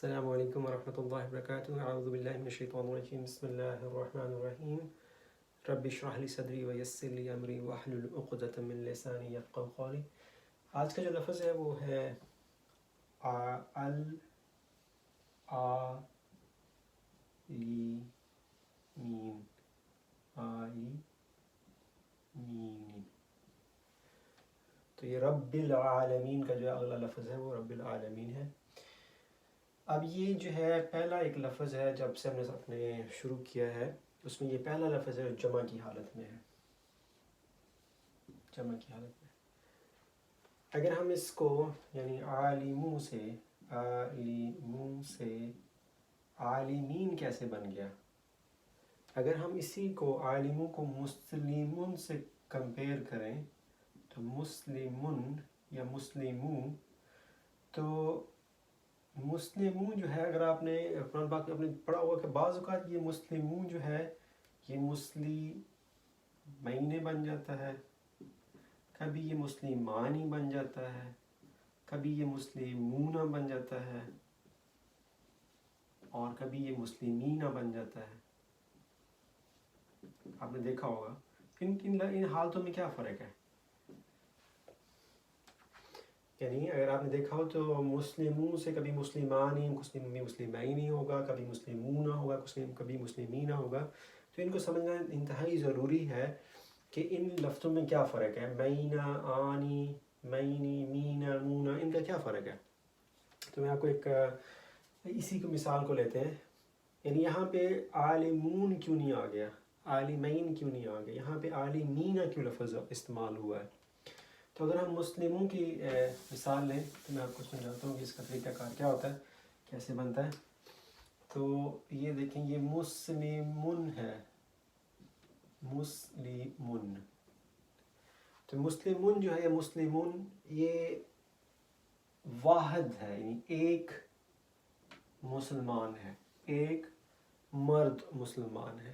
السلام علیکم ورحمۃ اللہ وبرکاتہ اعوذ باللہ من الشیطان الرجیم بسم اللہ الرحمن الرحیم رب اشرح لی صدری ویسر لی امری واحلل عقدۃ من لسانی یفقہوا قولی۔ آج کا جو لفظ ہے وہ ہے العالمین۔ تو یہ رب العالمین کا جو اگلا لفظ ہے وہ رب العالمین ہے۔ اب یہ جو ہے پہلا ایک لفظ ہے، جب سے ہم نے اپنے شروع کیا ہے اس میں یہ پہلا لفظ ہے جمع کی حالت میں ہے، جمع کی حالت میں۔ اگر ہم اس کو یعنی عالموں سے عالمین کیسے بن گیا، اگر ہم اسی کو عالموں کو مسلمون سے کمپیئر کریں تو مسلمون یا مسلموں، تو مسلموں جو ہے، اگر آپ نے قرآن پاک میں اپنے پڑھا ہوگا کہ بعض اوقات یہ مسلموں جو ہے یہ مسلمین بن جاتا ہے، کبھی یہ مسلمانی بن جاتا ہے، کبھی یہ مسلمون بن جاتا ہے، اور کبھی یہ مسلمین بن جاتا ہے۔ آپ نے دیکھا ہوگا ان حالتوں میں کیا فرق ہے۔ یعنی اگر آپ نے دیکھا ہو تو مسلموں سے کبھی مسلمانی، مسلمین ہوگا، کبھی مسلمون ہوگا، کبھی مسلمین ہوگا۔ تو ان کو سمجھنا انتہائی ضروری ہے کہ ان لفظوں میں کیا فرق ہے، مینا، آنی، مینی، مینا، مونا، ان کا کیا فرق ہے۔ تو میں آپ کو ایک اسی کو مثال کو لیتے ہیں، یعنی یہاں پہ عالمون کیوں نہیں آ گیا، عالمین کیوں نہیں آ گیا، یہاں پہ عالمین کیوں لفظ استعمال ہوا ہے۔ تو اگر ہم مسلموں کی مثال لیں تو میں آپ کو سمجھاتا ہوں کہ اس کا طریقہ کار کیا ہوتا ہے، کیسے بنتا ہے۔ تو یہ دیکھیں، یہ مسلمون ہے، مسلمون۔ تو مسلمون جو ہے، مسلمون یہ واحد ہے، یعنی ایک مسلمان ہے، ایک مرد مسلمان ہے۔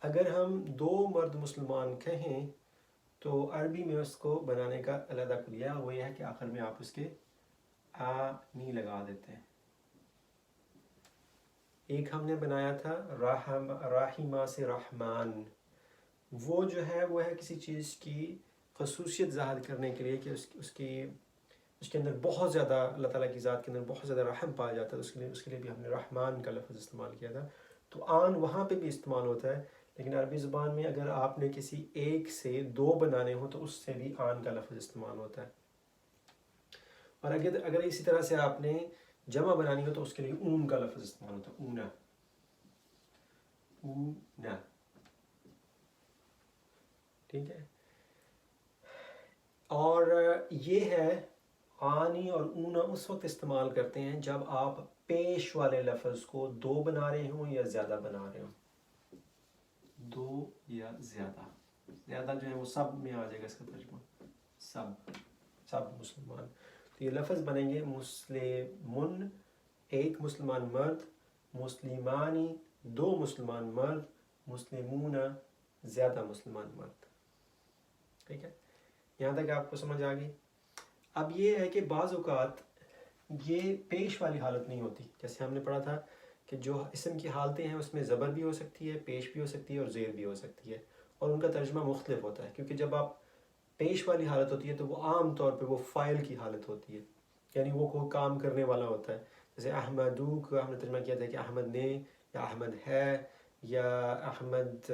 اگر ہم دو مرد مسلمان کہیں تو عربی میں اس کو بنانے کا علیحدہ کلیہ وہ یہ ہے کہ آخر میں آپ اس کے آنی لگا دیتے ہیں۔ ایک ہم نے بنایا تھا راحمہ سے رحمان، وہ جو ہے وہ ہے کسی چیز کی خصوصیت ظاہر کرنے کے لیے کہ اس کے اندر بہت زیادہ اللہ تعالیٰ کی ذات کے اندر بہت زیادہ رحم پایا جاتا ہے، اس کے لیے بھی ہم نے رحمان کا لفظ استعمال کیا تھا۔ تو آن وہاں پہ بھی استعمال ہوتا ہے، لیکن عربی زبان میں اگر آپ نے کسی ایک سے دو بنانے ہوں تو اس سے بھی آن کا لفظ استعمال ہوتا ہے۔ اور اگر اسی طرح سے آپ نے جمع بنانی ہو تو اس کے لیے اون کا لفظ استعمال ہوتا ہے، اونا، اونا، ٹھیک ہے۔ اور یہ ہے آنی اور اونا اس وقت استعمال کرتے ہیں جب آپ پیش والے لفظ کو دو بنا رہے ہوں یا زیادہ بنا رہے ہوں، دو یا زیادہ جو ہے وہ سب میں آ جائے گا اس کا ترجمہ، سب مسلمان۔ تو یہ لفظ بنیں گے مسلمون ایک مسلمان مرد، مسلمانی دو مسلمان مرد، مسلمون زیادہ مسلمان مرد۔ ٹھیک ہے، یہاں تک آپ کو سمجھ آ گئی۔ اب یہ ہے کہ بعض اوقات یہ پیش والی حالت نہیں ہوتی، جیسے ہم نے پڑھا تھا کہ جو اسم کی حالتیں ہیں اس میں زبر بھی ہو سکتی ہے، پیش بھی ہو سکتی ہے اور زیر بھی ہو سکتی ہے، اور ان کا ترجمہ مختلف ہوتا ہے، کیونکہ جب آپ پیش والی حالت ہوتی ہے تو وہ عام طور پہ وہ فاعل کی حالت ہوتی ہے، یعنی وہ کوئی کام کرنے والا ہوتا ہے۔ جیسے احمدو کو ہم نے ترجمہ کیا تھا کہ احمد نے، یا احمد ہے، یا احمد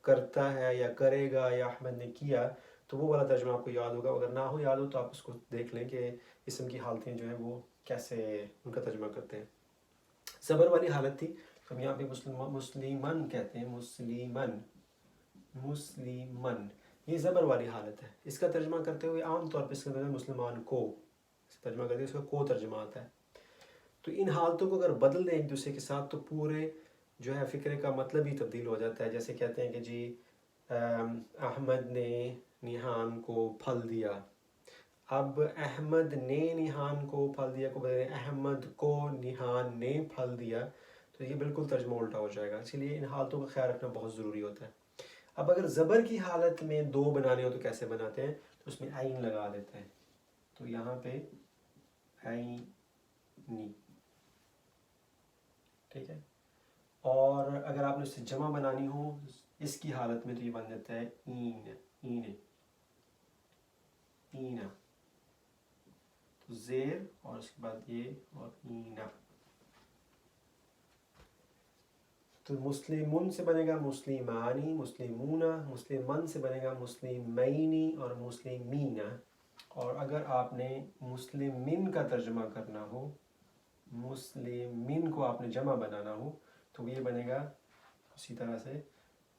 کرتا ہے یا کرے گا، یا احمد نے کیا، تو وہ والا ترجمہ آپ کو یاد ہوگا۔ اگر نہ ہو یاد ہو تو آپ اس کو دیکھ لیں کہ اسم کی حالتیں جو ہیں وہ کیسے ان کا ترجمہ کرتے ہیں۔ زبر والی حالت تھی، ہم یہاں پہ مسلمن کہتے ہیں، مسلمن یہ زبر والی حالت ہے۔ اس کا ترجمہ کرتے ہوئے عام طور پہ اس کے اندر مسلمان کو ترجمہ کرتے ہیں، اس کا کو ترجمہ آتا ہے۔ تو ان حالتوں کو اگر بدل دیں ایک دوسرے کے ساتھ تو پورے جو ہے فقرے کا مطلب ہی تبدیل ہو جاتا ہے۔ جیسے کہتے ہیں کہ جی احمد نے نیہان کو پھل دیا، اب احمد نے نیہان کو پھل دیا کو بدلیں احمد کو نیہان نے پھل دیا، تو یہ بالکل ترجمہ الٹا ہو جائے گا۔ اسی لیے ان حالتوں کا خیال رکھنا بہت ضروری ہوتا ہے۔ اب اگر زبر کی حالت میں دو بنانے ہو تو کیسے بناتے ہیں، تو اس میں عین لگا دیتے ہیں، تو یہاں پہ عینی، ٹھیک ہے. اور اگر آپ نے اس سے جمع بنانی ہو اس کی حالت میں تو یہ بن جاتا ہے این، اینے، اینا، تو زیر اور اس کے بعد یہ اور اینا. تو مسلمون سے بنے گا مسلمانی، مسلمونا. مسلمن سے بنے گا مسلمینی اور مسلمینا. اور اگر آپ نے مسلمین کا ترجمہ کرنا ہو، مسلمین کو آپ نے جمع بنانا ہو تو یہ بنے گا اسی طرح سے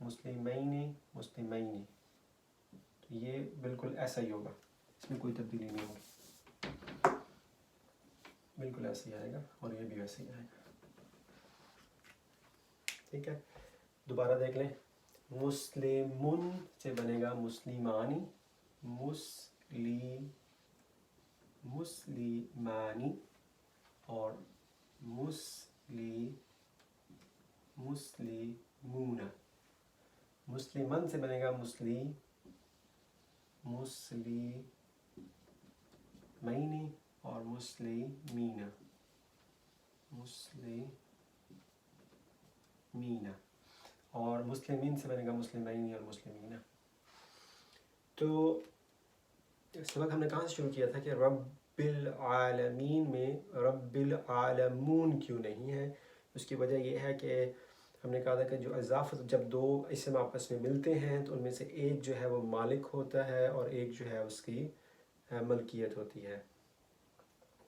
مسلمین، مسلمین. تو یہ بالکل ایسا ہی ہوگا، اس میں کوئی تبدیلی نہیں ہوگی، بالکل ایسے ہی آئے گا اور یہ بھی ویسے ہی آئے گا. ٹھیک ہے، دوبارہ دیکھ لیں. مسلمن سے بنے گا مسلمانی، مسلمانی اور مسلمون. مسلمن سے بنے گا مسلمینی اور مسلمینا، اور مسلمین سے بنے گا مسلمینی اور مسلمینا. تو سبق ہم نے کہاں سے شروع کیا تھا کہ رب العالمین میں رب العالمون کیوں نہیں ہے؟ اس کی وجہ یہ ہے کہ ہم نے کہا تھا کہ جو اضافت جب دو اسم آپس میں ملتے ہیں تو ان میں سے ایک جو ہے وہ مالک ہوتا ہے اور ایک جو ہے اس کی ملکیت ہوتی ہے.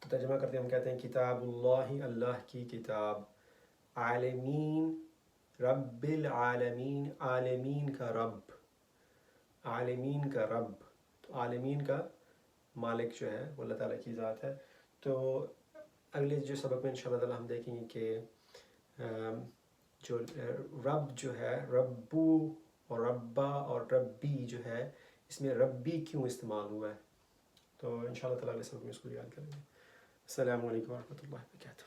تو ترجمہ کرتے ہم کہتے ہیں کتاب اللہ، اللہ کی کتاب، عالمین، رب العالمین، عالمین کا رب، عالمین کا رب. تو عالمین کا مالک جو ہے وہ اللہ تعالیٰ کی ذات ہے. تو اگلے جو سبق میں انشاءاللہ تعالیٰ ہم دیکھیں گے کہ جو رب جو ہے، ربو اور ربا اور ربی جو ہے، اس میں ربی کیوں استعمال ہوا ہے. تو انشاءاللہ تعالیٰ اگلے سبق میں اس کو یاد کریں گے. السلام علیکم ورحمۃ اللہ وبرکاتہ.